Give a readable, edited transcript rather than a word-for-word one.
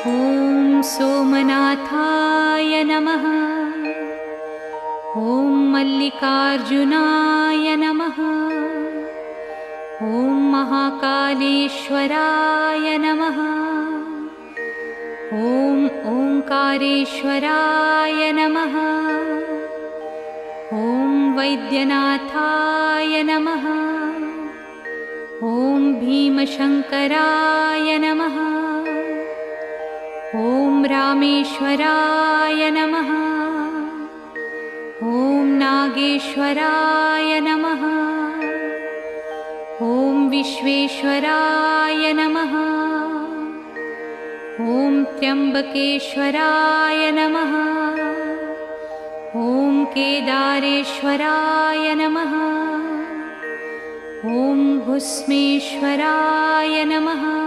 ॐ सोमनाथाय नमः। ॐ मल्लिकार्जुनाय नमः। ॐ महाकालेश्वराय नमः। ॐ ओंकारेश्वराय नमः। ॐ वैद्यनाथाय नमः। ॐ भीमशंकराय नमः। ॐ रामेश्वराय नमः। ॐ नागेश्वराय नमः। ॐ विश्वेश्वराय नमः। ॐ त्र्यंबकेश्वराय नमः। ॐ केदारेश्वराय नमः। ॐ भुस्मेश्वराय नमः।